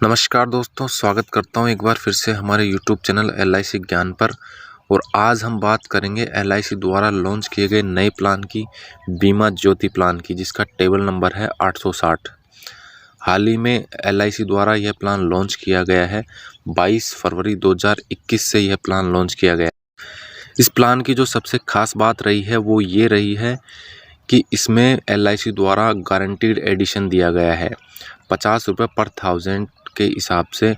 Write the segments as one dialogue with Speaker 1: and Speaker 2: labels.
Speaker 1: नमस्कार दोस्तों, स्वागत करता हूं एक बार फिर से हमारे YouTube चैनल LIC ज्ञान पर। और आज हम बात करेंगे LIC द्वारा लॉन्च किए गए नए प्लान की, बीमा ज्योति प्लान की, जिसका टेबल नंबर है 860। हाल ही में LIC द्वारा यह प्लान लॉन्च किया गया है। 22 फरवरी 2021 से यह प्लान लॉन्च किया गया है। इस प्लान की जो सबसे खास बात रही है वो ये रही है कि इसमें LIC द्वारा गारंटीड एडिशन दिया गया है। 50 रुपये पर 1000 के हिसाब से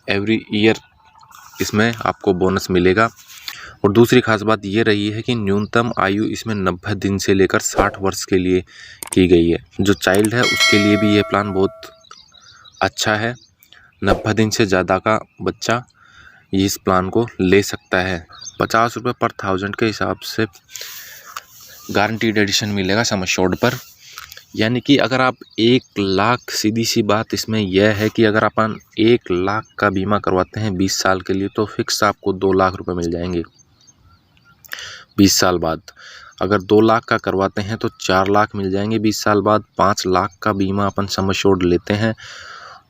Speaker 1: एवरी ईयर इसमें आपको बोनस मिलेगा। और दूसरी खास बात ये रही है कि न्यूनतम आयु इसमें 90 दिन से लेकर 60 वर्ष के लिए की गई है। जो चाइल्ड है उसके लिए भी ये प्लान बहुत अच्छा है। 90 दिन से ज़्यादा का बच्चा इस प्लान को ले सकता है। 50 रुपये पर 1000 के हिसाब से गारंटीड एडिशन मिलेगा सम एश्योर्ड पर। यानी कि अगर आप 1 लाख, सीधी सी बात इसमें यह है कि अगर अपन 1 लाख का बीमा करवाते हैं 20 साल के लिए तो फिक्स आपको 2 लाख रुपए मिल जाएंगे 20 साल बाद। अगर 2 लाख का करवाते हैं तो 4 लाख मिल जाएंगे 20 साल बाद। 5 लाख का बीमा अपन सम एश्योर्ड लेते हैं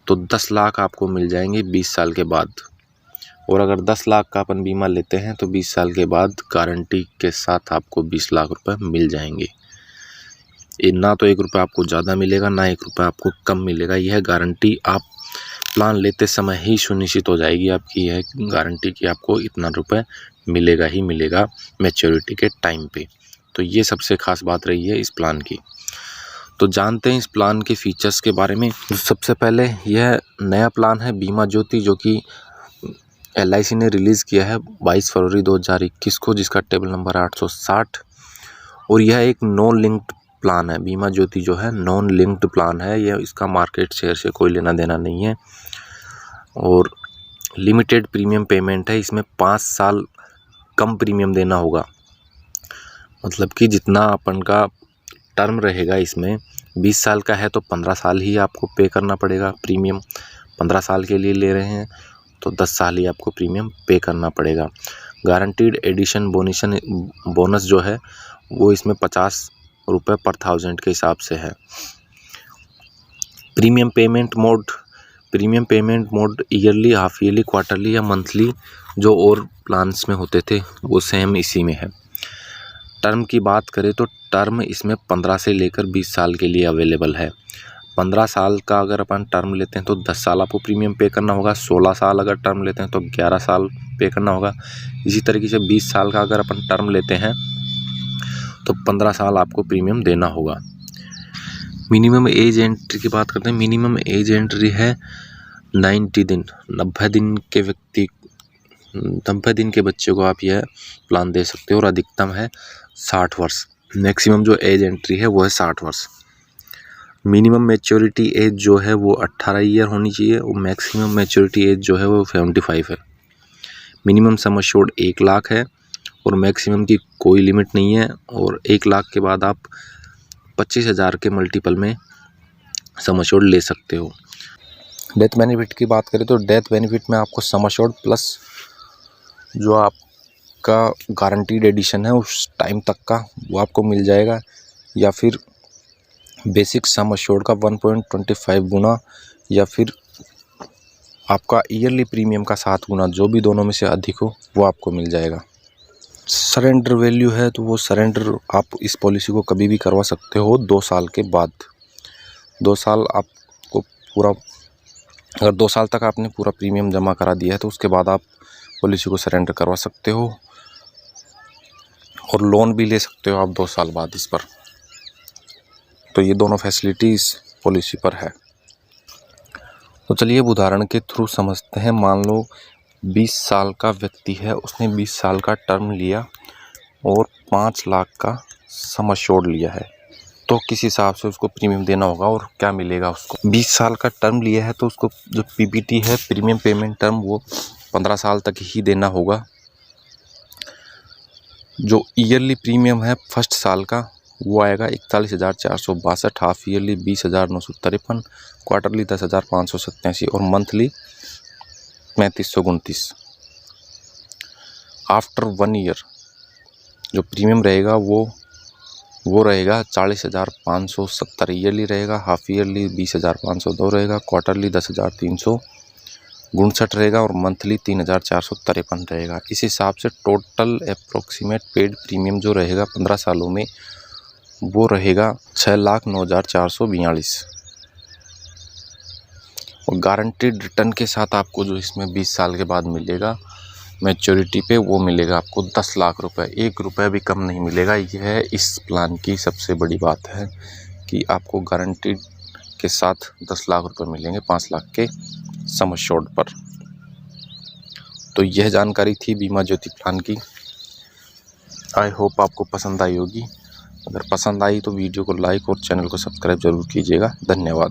Speaker 1: तो 10 लाख आपको मिल जाएंगे 20 साल के बाद। और अगर 10 लाख का अपन बीमा लेते हैं तो 20 साल के बाद गारंटी के साथ आपको 20 लाख रुपए मिल जाएंगे। ना तो 1 रुपये आपको ज़्यादा मिलेगा, ना 1 रुपये आपको कम मिलेगा। यह गारंटी आप प्लान लेते समय ही सुनिश्चित हो जाएगी आपकी यह गारंटी कि आपको इतना रुपए मिलेगा ही मिलेगा मैच्योरिटी के टाइम पे। तो ये सबसे खास बात रही है इस प्लान की। तो जानते हैं इस प्लान के फीचर्स के बारे में। सबसे पहले यह नया प्लान है बीमा ज्योति, जो कि LIC ने रिलीज़ किया है 22 फरवरी 2021 को, जिसका टेबल नंबर 860। और यह एक नॉन लिंक्ड प्लान है। बीमा ज्योति जो है नॉन लिंक्ड प्लान है। यह इसका मार्केट शेयर से कोई लेना देना नहीं है और लिमिटेड प्रीमियम पेमेंट है। इसमें 5 साल कम प्रीमियम देना होगा। मतलब कि जितना अपन का टर्म रहेगा इसमें 20 साल का है तो 15 साल ही आपको पे करना पड़ेगा प्रीमियम। 15 साल के लिए ले रहे हैं तो 10 साल ही आपको प्रीमियम पे करना पड़ेगा। गारंटीड एडिशन बोनस जो है वो इसमें 50 रुपये पर 1000 के हिसाब से है। Premium payment mode yearly, half yearly, quarterly या मंथली जो और प्लान्स में होते थे वो सेम इसी में है। टर्म की बात करें तो टर्म इसमें 15 से लेकर 20 साल के लिए अवेलेबल है। 15 साल का अगर अपन टर्म लेते हैं तो 10 साल आपको प्रीमियम पे करना होगा। 16 साल अगर टर्म लेते हैं तो 11 साल पे करना होगा। इसी तरीके से 20 साल का अगर अपन टर्म लेते हैं तो 15 साल आपको प्रीमियम देना होगा। मिनिमम एज एंट्री की बात करते हैं। मिनिमम एज एंट्री है 90 दिन। 90 दिन के 90 दिन के बच्चे को आप यह प्लान दे सकते हो। और अधिकतम है 60 वर्ष। मैक्सिमम जो एज एंट्री है वो है 60 वर्ष। मिनिमम मैच्योरिटी एज जो है वो 18 ईयर होनी चाहिए और मैक्सिमम मैच्योरिटी एज जो है वो 75 है। मिनिमम सम एश्योर्ड 1 लाख है और मैक्सिमम की कोई लिमिट नहीं है। और 1 लाख के बाद आप 25,000 के मल्टीपल में सम एश्योर्ड ले सकते हो। डेथ बेनिफिट की बात करें तो डेथ बेनिफिट में आपको सम एश्योर्ड प्लस जो आपका गारंटीड एडिशन है उस टाइम तक का वो आपको मिल जाएगा, या फिर बेसिक सम एश्योर्ड का 1.25 गुना, या फिर आपका ईयरली प्रीमियम का 7 गुना, जो भी दोनों में से अधिक हो वो आपको मिल जाएगा। सरेंडर वैल्यू है तो वो सरेंडर आप इस पॉलिसी को कभी भी करवा सकते हो 2 साल के बाद। 2 साल आपको पूरा, अगर 2 साल तक आपने पूरा प्रीमियम जमा करा दिया है तो उसके बाद आप पॉलिसी को सरेंडर करवा सकते हो और लोन भी ले सकते हो आप 2 साल बाद इस पर। तो ये दोनों फैसिलिटी इस पॉलिसी पर है। तो चलिए उदाहरण के थ्रू समझते हैं। मान लो 20 साल का व्यक्ति है, उसने 20 साल का टर्म लिया और 5 लाख का सम एश्योर्ड लिया है, तो किस हिसाब से उसको प्रीमियम देना होगा और क्या मिलेगा उसको। 20 साल का टर्म लिया है तो उसको जो PPT है, प्रीमियम पेमेंट टर्म, वो 15 साल तक ही देना होगा। जो ईयरली प्रीमियम है फर्स्ट साल का वो आएगा 41,462, हाफ ईयरली 20,953, क्वार्टरली 10,587 और मंथली 3529। आफ्टर 1 ईयर जो प्रीमियम रहेगा वो
Speaker 2: वो रहेगा 40,570 ईयरली रहेगा। हाफ ईयरली 20,502 रहेगा। क्वार्टरली 10,359 रहेगा और मंथली 3,453 रहेगा। इस हिसाब से टोटल अप्रोक्सीमेट पेड प्रीमियम जो रहेगा 15 सालों में वो रहेगा 6,09,442 और गारंटीड रिटर्न के साथ आपको जो इसमें 20 साल के बाद मिलेगा मैच्योरिटी पे वो मिलेगा आपको 10 लाख रुपए। 1 रुपये भी कम नहीं मिलेगा। यह इस प्लान की सबसे बड़ी बात है कि आपको गारंटीड के साथ 10 लाख रुपए मिलेंगे 5 लाख के सम एश्योर्ड पर। तो यह जानकारी थी बीमा ज्योति प्लान की। आई होप आपको पसंद आई होगी। अगर पसंद आई तो वीडियो को लाइक और चैनल को सब्सक्राइब जरूर कीजिएगा। धन्यवाद।